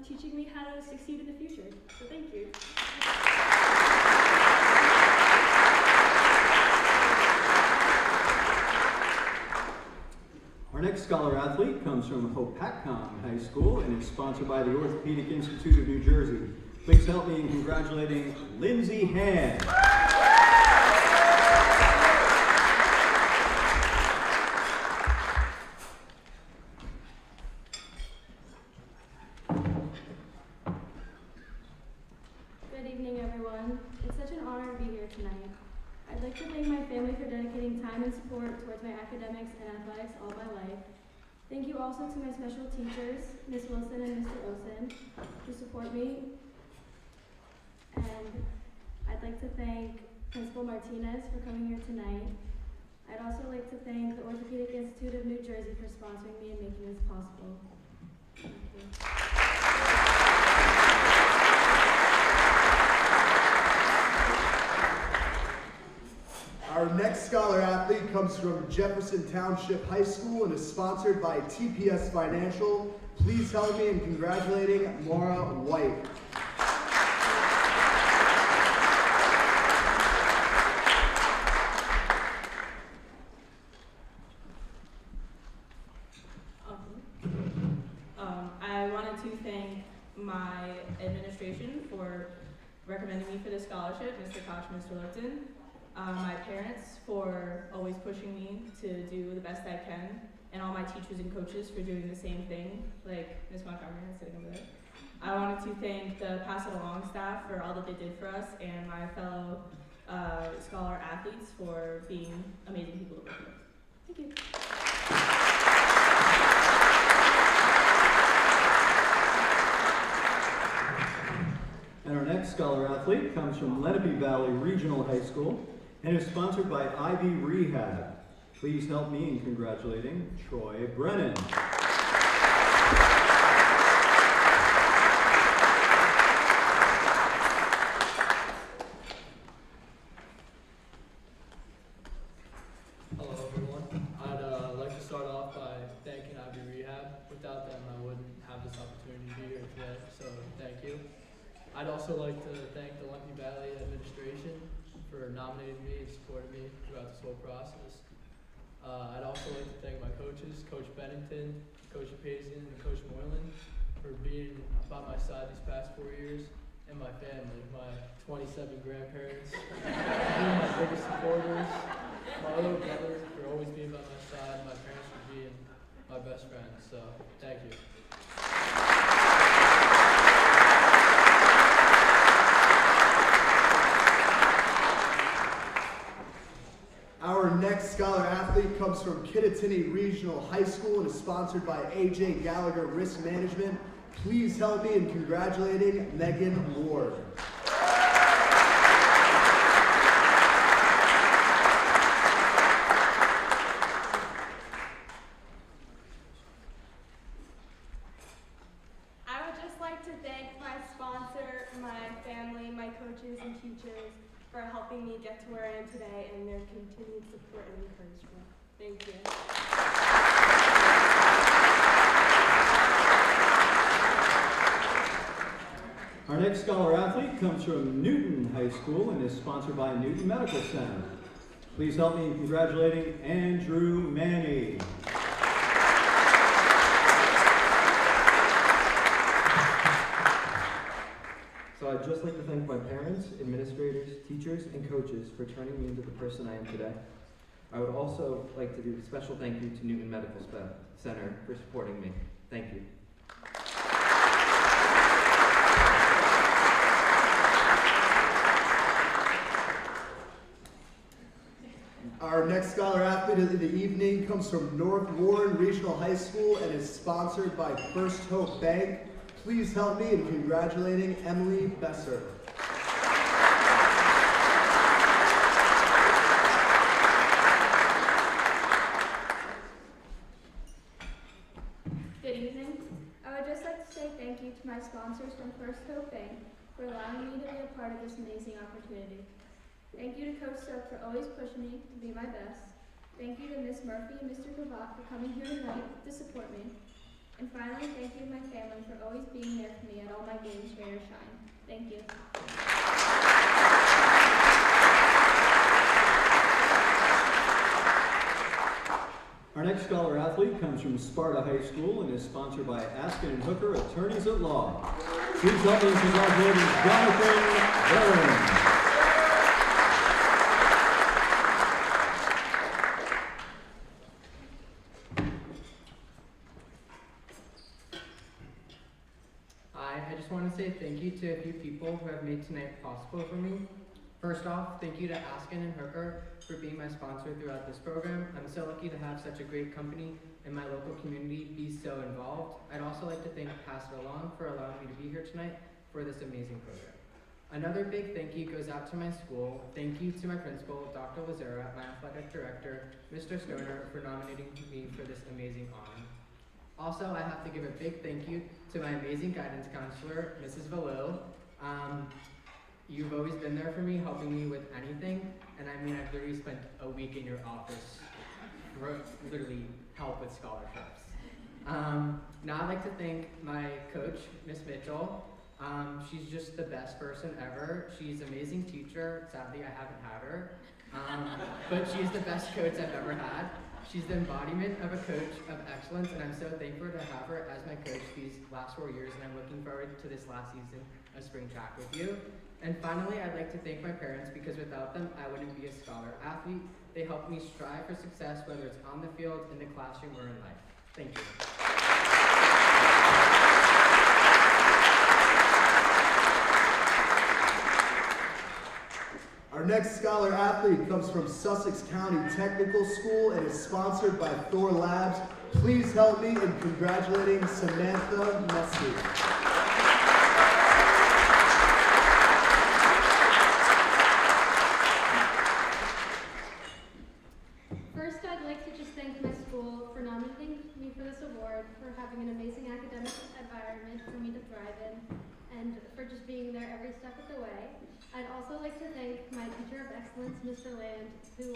teaching me how to succeed in the future. So thank you. Our next Scholar Athlete comes from Hopatcom High School and is sponsored by the Orthopedic Institute of New Jersey. Please help me in congratulating Lindsay Hand. Good evening, everyone. It's such an honor to be here tonight. I'd like to thank my family for dedicating time and support towards my academics and athletics all my life. Thank you also to my special teachers, Ms. Wilson and Mr. Olson, who support me. And I'd like to thank Principal Martinez for coming here tonight. I'd also like to thank the Orthopedic Institute of New Jersey for sponsoring me and making this possible. Thank you. Our next Scholar Athlete comes from Jefferson Township High School and is sponsored by TPS Financial. Please help me in congratulating Laura White. I wanted to thank my administration for recommending me for this scholarship, Mr. Koch, Mr. Lipton. My parents for always pushing me to do the best I can, and all my teachers and coaches for doing the same thing, like Ms. Montgomery is sitting over there. I wanted to thank the Pass It Along staff for all that they did for us, and my fellow Scholar athletes for being amazing people to work with. Thank you. And our next Scholar Athlete comes from Lenape Valley Regional High School and is sponsored by Ivy Rehab. Please help me in congratulating Troy Brennan. Hello everyone. I'd like to start off by thanking Ivy Rehab. Without them, I wouldn't have this opportunity to be here today, so thank you. I'd also like to thank the Lenape Valley administration for nominating me and supporting me throughout this whole process. I'd also like to thank my coaches, Coach Bennington, Coach Pazian, and Coach Moylan for being by my side these past 4 years, and my family, my 27 grandparents, being my biggest supporters, my little brother for always being by my side, my parents for being my best friends, so thank you. Our next Scholar Athlete comes from Kittatinny Regional High School and is sponsored by AJ Gallagher Risk Management. Please help me in congratulating Megan Ward. I would just like to thank my sponsor, my family, my coaches and teachers for helping me get to where I am today and their continued support and encouragement. Thank you. Our next Scholar Athlete comes from Newton High School and is sponsored by Newton Medical Center. Please help me in congratulating Andrew Manny. So I'd just like to thank my parents, administrators, teachers, and coaches for turning me into the person I am today. I would also like to do a special thank you to Newton Medical Center for supporting me. Thank you. Our next Scholar Athlete of the evening comes from North Warren Regional High School and is sponsored by First Hope Bank. Please help me in congratulating Emily Besser. Good evening. I would just like to say thank you to my sponsors from First Hope Bank for allowing me to be a part of this amazing opportunity. Thank you to Coach Soap for always pushing me to be my best. Thank you to Ms. Murphy and Mr. Cravat for coming here tonight to support me. And finally, thank you to my family for always being there for me at all my games, rain or shine. Thank you. Our next scholar athlete comes from Sparta High School and is sponsored by Askin and Hooker Attorneys at Law. Please help me in congratulating Jonathan Barron. Hi, I just want to say thank you to a few people who have made tonight possible for me. First off, thank you to Askin and Hooker for being my sponsor throughout this program. I'm so lucky to have such a great company and my local community be so involved. I'd also like to pass it along for allowing me to be here tonight for this amazing program. Another big thank you goes out to my school. Thank you to my principal, Dr. Lazera, my athletic director, Mr. Stoner, for nominating me for this amazing honor. Also, I have to give a big thank you to my amazing guidance counselor, Mrs. Valo. You've always been there for me, helping me with anything, and I mean, I've literally spent a week in your office for literally help with scholarships. Now I'd like to thank my coach, Miss Mitchell. She's just the best person ever. She's an amazing teacher. Sadly, I haven't had her, but she's the best coach I've ever had. She's the embodiment of a coach of excellence, and I'm so thankful to have her as my coach these last 4 years, and I'm looking forward to this last season of spring track with you. And finally, I'd like to thank my parents, because without them, I wouldn't be a scholar athlete. They helped me strive for success, whether it's on the field, in the classroom, or in life. Thank you. Our next scholar athlete comes from Sussex County Technical School and is sponsored by Thor Labs. Please help me in congratulating Samantha Messi. First, I'd like to just thank my school for nominating me for this award, for having an amazing academic environment for me to thrive in, and for just being there every step of the way. I'd also like to thank my teacher of excellence, Mr. Land, who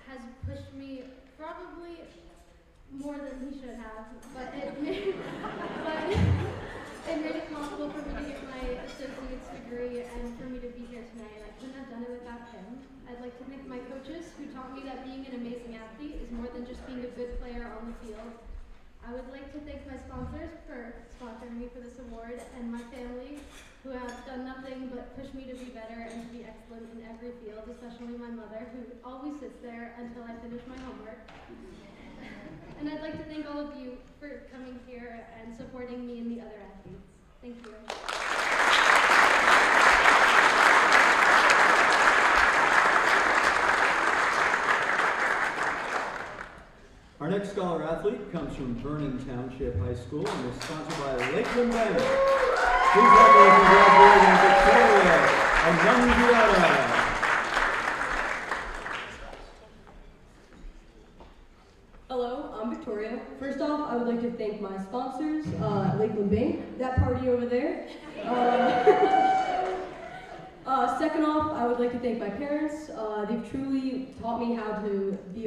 has pushed me probably more than he should have, but it made it possible for me to get my associate's degree and for me to be here tonight. I couldn't have done it without him. I'd like to thank my coaches, who taught me that being an amazing athlete is more than just being a good player on the field. I would like to thank my sponsors for sponsoring me for this award, and my family, who have done nothing but push me to be better and to be excellent in every field, especially my mother, who always sits there until I finish my homework. And I'd like to thank all of you for coming here and supporting me and the other athletes. Thank you. Our next scholar athlete comes from Vernon Township High School and is sponsored by Lakeland Bank. Please help me in congratulating Victoria and Young. Hello, I'm Victoria. First off, I would like to thank my sponsors, Lakeland Bank, that party over there. Second off, I would like to thank my parents. They've truly taught me how to be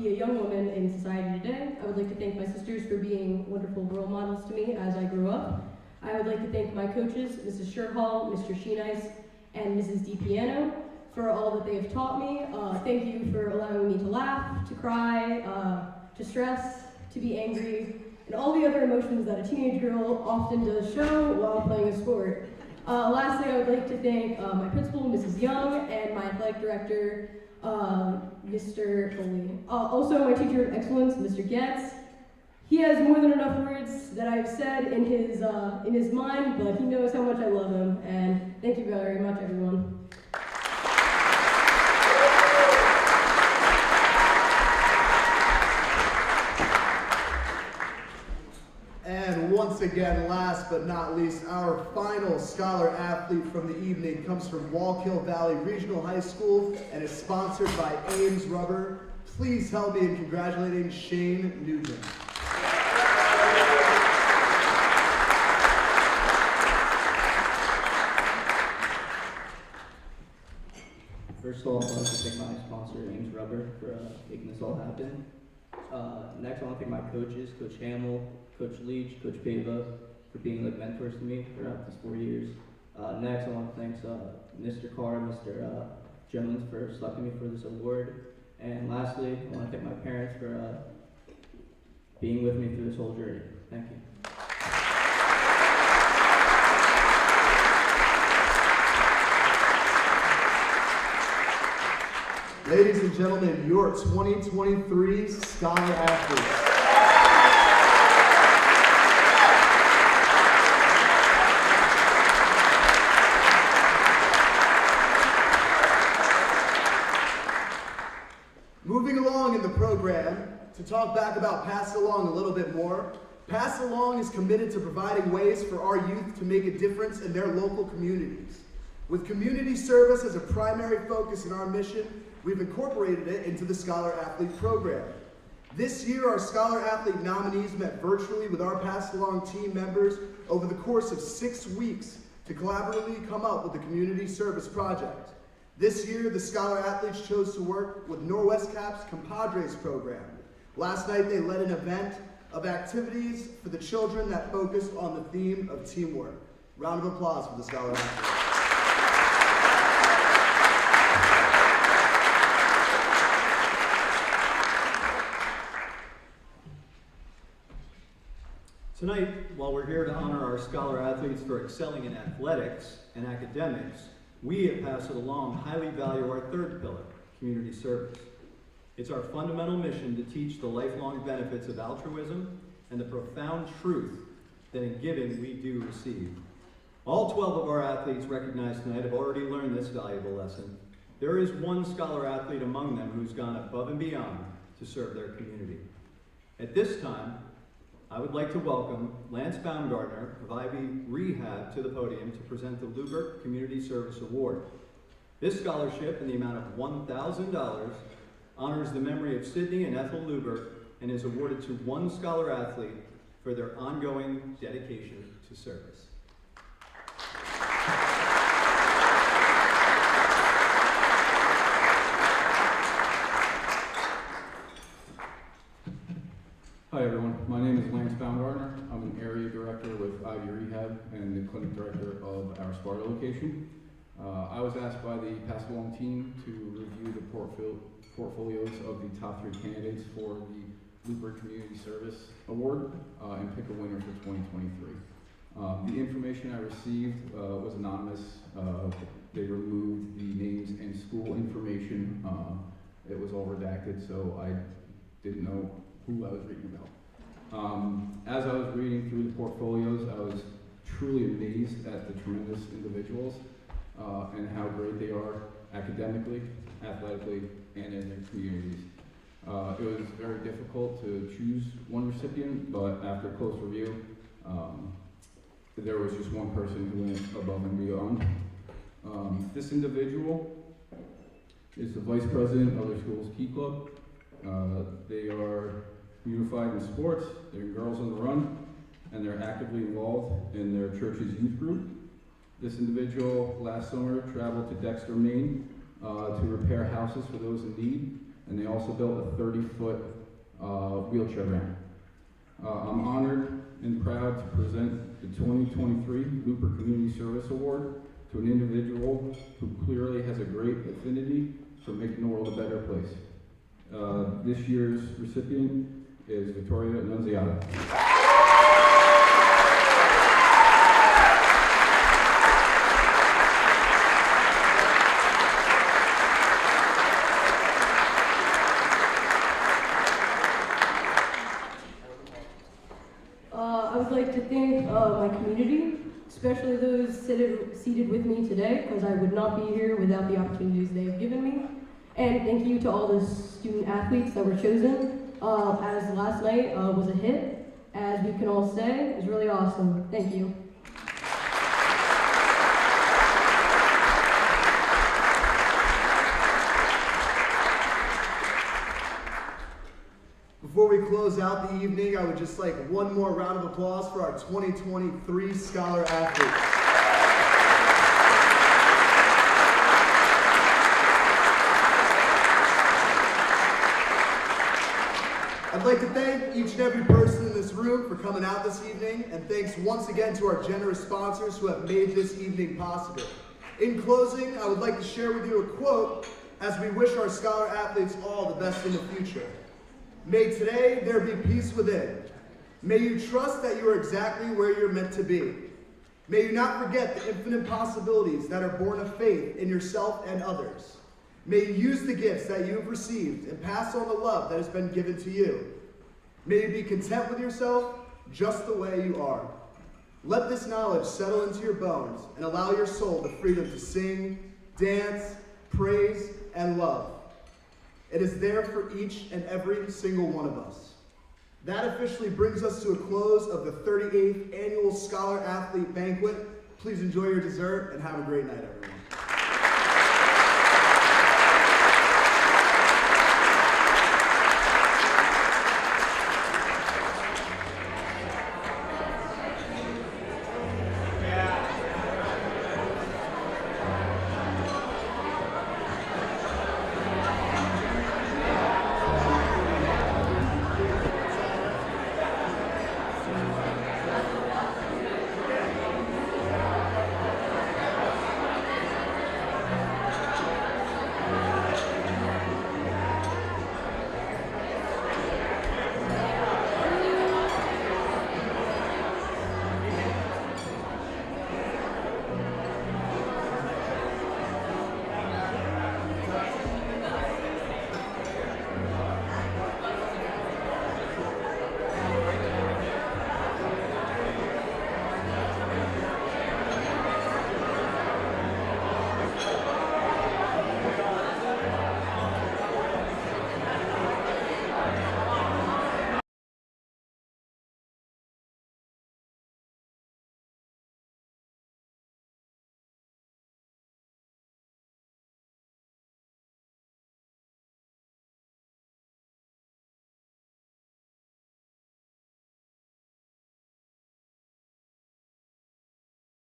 a young woman in society today. I would like to thank my sisters for being wonderful role models to me as I grew up. I would like to thank my coaches, Mrs. Sherhall, Mr. Sheenice, and Mrs. DiPiano, for all that they have taught me. Thank you for allowing me to laugh, to cry, to stress, to be angry, and all the other emotions that a teenage girl often does show while playing a sport. Lastly, I would like to thank my principal, Mrs. Young, and my athletic director, Mr. Foley. Also, my teacher of excellence, Mr. Getz. He has more than enough words that I've said in his mind, but he knows how much I love him, and thank you very much, everyone. And once again, last but not least, our final scholar athlete from the evening comes from Wallkill Valley Regional High School and is sponsored by Ames Rubber. Please help me in congratulating Shane Nugent. First of all, I'd like to thank my sponsor, Ames Rubber, for making this all happen. Next, I want to thank my coaches, Coach Hamill, Coach Leach, Coach Pava, for being like mentors to me throughout these 4 years. Next, I want to thank Mr. Carr and Mr. Jones for selecting me for this award. And lastly, I want to thank my parents for being with me through this whole journey. Thank you. Ladies and gentlemen, your 2023 Scholar Athletes. Moving along in the program, to talk back about Pass It Along a little bit more, Pass It Along is committed to providing ways for our youth to make a difference in their local communities. With community service as a primary focus in our mission, we've incorporated it into the Scholar Athlete program. This year, our Scholar Athlete nominees met virtually with our Pass It Along team members over the course of 6 weeks to collaboratively come up with a community service project. This year, the Scholar Athletes chose to work with Norwest Cap's Compadres program. Last night, they led an event of activities for the children that focused on the theme of teamwork. Round of applause for the Scholar Athletes. Tonight, while we're here to honor our Scholar Athletes for excelling in athletics and academics, we at Pass It Along highly value our third pillar, community service. It's our fundamental mission to teach the lifelong benefits of altruism and the profound truth that in giving we do receive. All 12 of our athletes recognized tonight have already learned this valuable lesson. There is one Scholar Athlete among them who's gone above and beyond to serve their community. At this time, I would like to welcome Lance Baumgartner of Ivy Rehab to the podium to present the Lubert Community Service Award. This scholarship, in the amount of $1,000, honors the memory of Sydney and Ethel Lubert and is awarded to one Scholar Athlete for their ongoing dedication to service. Hi everyone, my name is Lance Baumgartner. I'm an area director with Ivy Rehab and the clinic director of our Sparta location. I was asked by the Pass It Along team to review the portfolios of the top 3 candidates for the Lubert Community Service Award and pick a winner for 2023. The information I received was anonymous. They removed the names and school information. It was all redacted, so I didn't know who I was reading about. As I was reading through the portfolios, I was truly amazed at the tremendous individuals and how great they are academically, athletically, and in their communities. It was very difficult to choose one recipient, but after close review, there was just one person who went above and beyond. This individual is the vice president of their school's Key Club. They are unified in sports, they're Girls on the Run, and they're actively involved in their church's youth group. This individual last summer traveled to Dexter, Maine to repair houses for those in need, and they also built a 30-foot wheelchair ramp. I'm honored and proud to present the 2023 Lubert Community Service Award to an individual who clearly has a great affinity for making the world a better place. This year's recipient is Victoria Annunziata. I would like to thank my community, especially those seated with me today, because I would not be here without the opportunities they have given me. And thank you to all the student athletes that were chosen. As last night was a hit, as we can all say, it was really awesome. Thank you. Before we close out the evening, I would just like one more round of applause for our 2023 Scholar Athletes. I'd like to thank each and every person in this room for coming out this evening, and thanks once again to our generous sponsors who have made this evening possible. In closing, I would like to share with you a quote as we wish our scholar athletes all the best in the future. May today there be peace within. May you trust that you are exactly where you're meant to be. May you not forget the infinite possibilities that are born of faith in yourself and others. May you use the gifts that you have received and pass on the love that has been given to you. May you be content with yourself just the way you are. Let this knowledge settle into your bones and allow your soul the freedom to sing, dance, praise, and love. It is there for each and every single one of us. That officially brings us to a close of the 38th Annual Scholar Athlete Banquet. Please enjoy your dessert and have a great night, everyone.